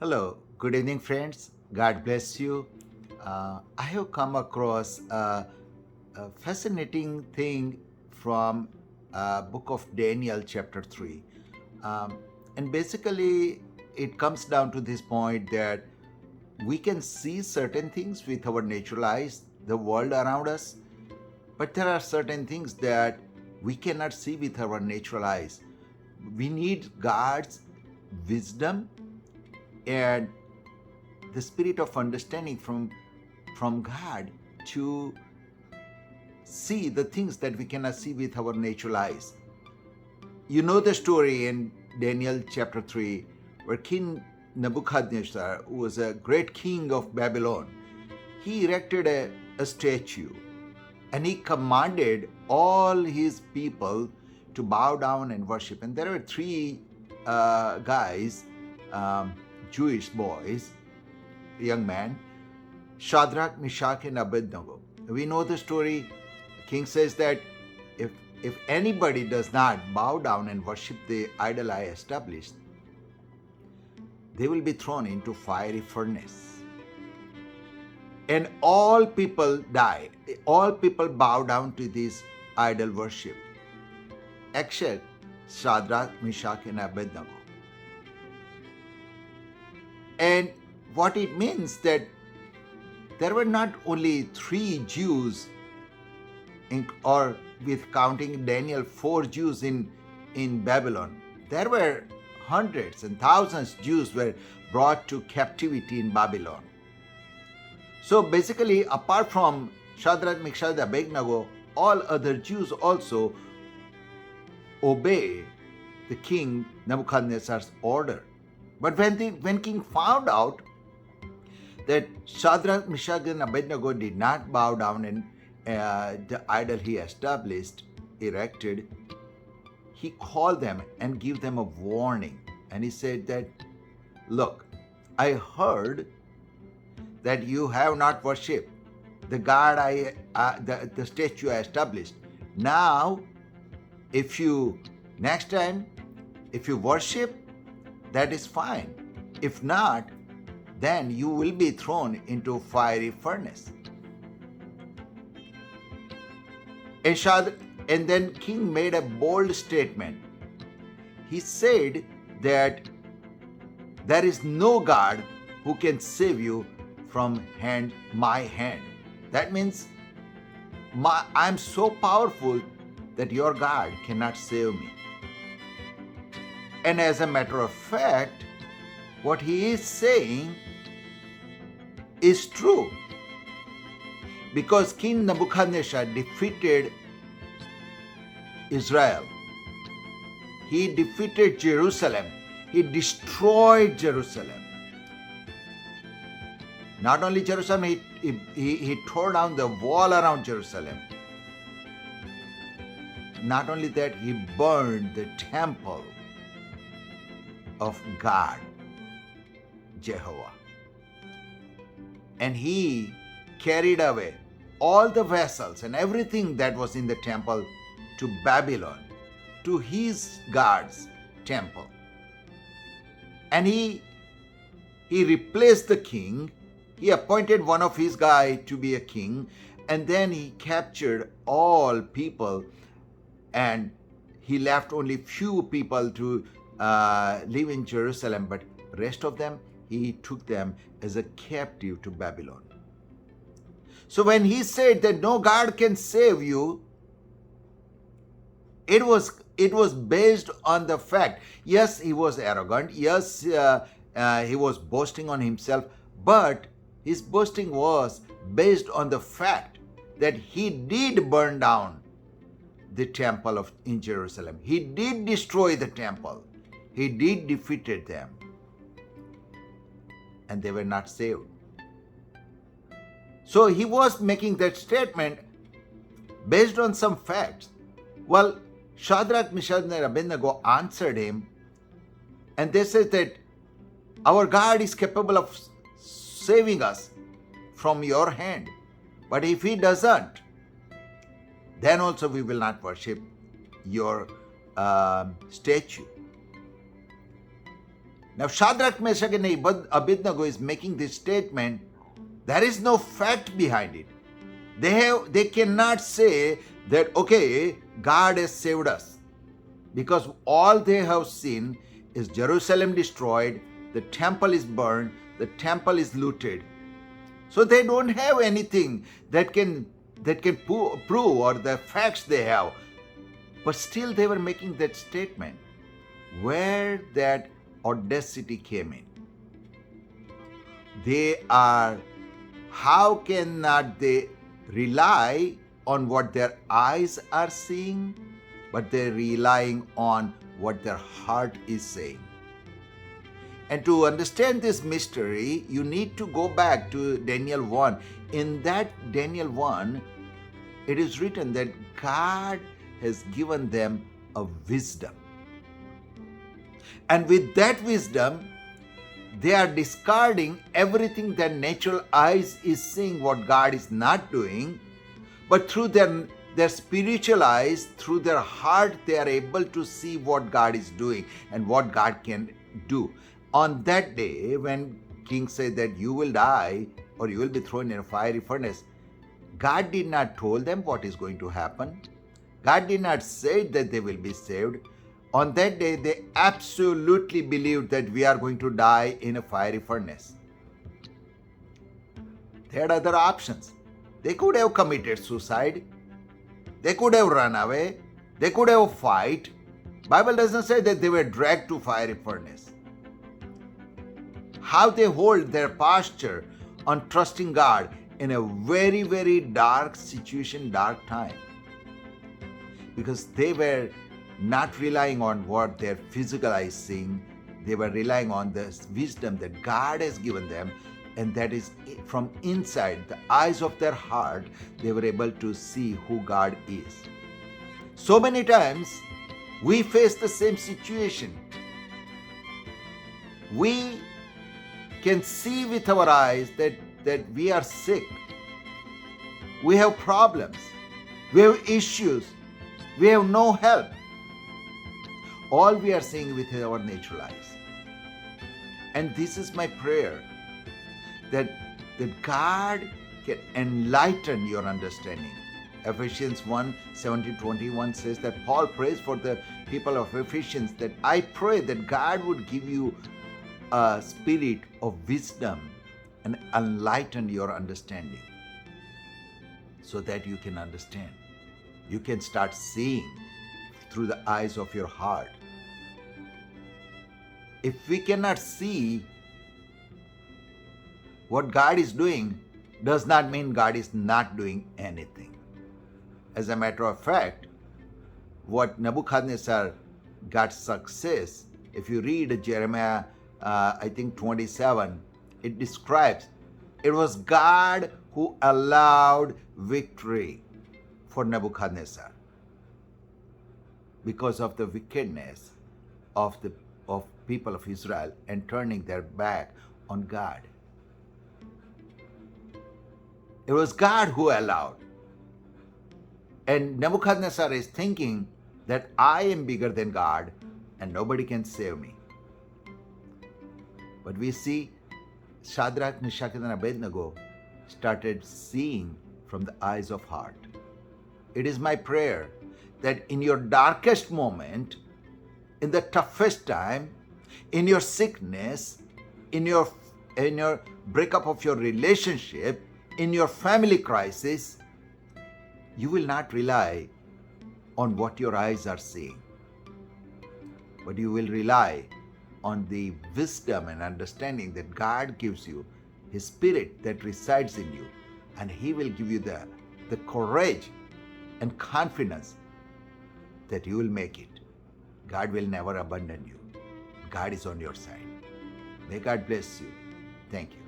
Hello, good evening, friends. God bless you. I have come across a fascinating thing from book of Daniel, chapter 3. Um, and basically, it comes down to this point that we can see certain things with our natural eyes, the world around us, but there are certain things that we cannot see with our natural eyes. We need God's wisdom and the spirit of understanding from God to see the things that we cannot see with our natural eyes. You know the story in Daniel chapter 3 where King Nebuchadnezzar, who was a great king of Babylon, he erected a statue and he commanded all his people to bow down and worship. And there were three guys, Jewish boys, young man, Shadrach, Meshach, and Abednego. We know the story. The king says that if anybody does not bow down and worship the idol I established, they will be thrown into fiery furnace. And all people die. All people bow down to this idol worship, except Shadrach, Meshach, and Abednego. And what it means that there were not only three Jews, or with counting Daniel, 4 Jews in Babylon. There were hundreds and thousands of Jews were brought to captivity in Babylon. So basically, apart from Shadrach, Meshach, and Abednego, all other Jews also obey the king Nebuchadnezzar's order. But when king found out that Shadrach, Meshach, and Abednego did not bow down and the idol he erected, he called them and gave them a warning. And he said that, look, I heard that you have not worshipped the God the statue I established. Now, next time, if you worship, that is fine. If not, then you will be thrown into fiery furnace. And then king made a bold statement. He said that there is no God who can save you from my hand. That means I'm so powerful that your God cannot save me. And as a matter of fact, what he is saying is true, because King Nebuchadnezzar defeated Israel. He defeated Jerusalem. He destroyed Jerusalem. Not only Jerusalem, he tore down the wall around Jerusalem. Not only that, he burned the temple of God, Jehovah. And he carried away all the vessels and everything that was in the temple to Babylon, to his God's temple. And he replaced the king. He appointed one of his guys to be a king, and then he captured all people, and he left only few people to live in Jerusalem, but rest of them, he took them as a captive to Babylon. So when he said that no God can save you, it was based on the fact, yes, he was arrogant, yes, he was boasting on himself, but his boasting was based on the fact that he did burn down the temple in Jerusalem. He did destroy the temple. He did defeated them. And they were not saved. So he was making that statement based on some facts. Well, Shadrach, Meshach, and Abednego answered him, and they said that our God is capable of saving us from your hand. But if he doesn't, then also we will not worship your statue. Now, Shadrach, Meshach, and Abednego is making this statement. There is no fact behind it. They cannot say that, okay, God has saved us, because all they have seen is Jerusalem destroyed, the temple is burned, the temple is looted. So they don't have anything that can prove, or the facts they have. But still they were making that statement. Where that audacity came in. How cannot they rely on what their eyes are seeing, but they're relying on what their heart is saying. And to understand this mystery, you need to go back to Daniel 1. In that Daniel 1, it is written that God has given them a wisdom. And with that wisdom, they are discarding everything their natural eyes is seeing what God is not doing, but through their spiritual eyes, through their heart, they are able to see what God is doing and what God can do. On that day, when King said that you will die or you will be thrown in a fiery furnace, God did not tell them what is going to happen. God did not say that they will be saved. On that day, they absolutely believed that we are going to die in a fiery furnace. They had other options. They could have committed suicide. They could have run away. They could have fight. Bible doesn't say that they were dragged to fiery furnace. How they hold their posture on trusting God in a very, very dark situation, dark time. Because they were not relying on what their physical eyes seeing. They were relying on the wisdom that God has given them, and that is from inside the eyes of their heart. They were able to see who God is. So many times we face the same situation. We can see with our eyes that we are sick. We have problems. We have issues. We have no help. All we are seeing with our natural eyes. And this is my prayer, that God can enlighten your understanding. Ephesians 1:17-21 says that Paul prays for the people of Ephesians, that I pray that God would give you a spirit of wisdom and enlighten your understanding, so that you can understand. You can start seeing through the eyes of your heart. If we cannot see what God is doing, does not mean God is not doing anything. As a matter of fact, what Nebuchadnezzar got success, if you read Jeremiah, 27, it describes it was God who allowed victory for Nebuchadnezzar because of the wickedness of people of Israel and turning their back on God. It was God who allowed. And Nebuchadnezzar is thinking that I am bigger than God and nobody can save me. But we see Shadrach, Meshach, and Abednego started seeing from the eyes of heart. It is my prayer that in your darkest moment, in the toughest time, in your sickness, in your breakup of your relationship, in your family crisis, you will not rely on what your eyes are seeing, but you will rely on the wisdom and understanding that God gives you, His Spirit that resides in you, and He will give you the courage and confidence that you will make it. God will never abandon you. God is on your side. May God bless you. Thank you.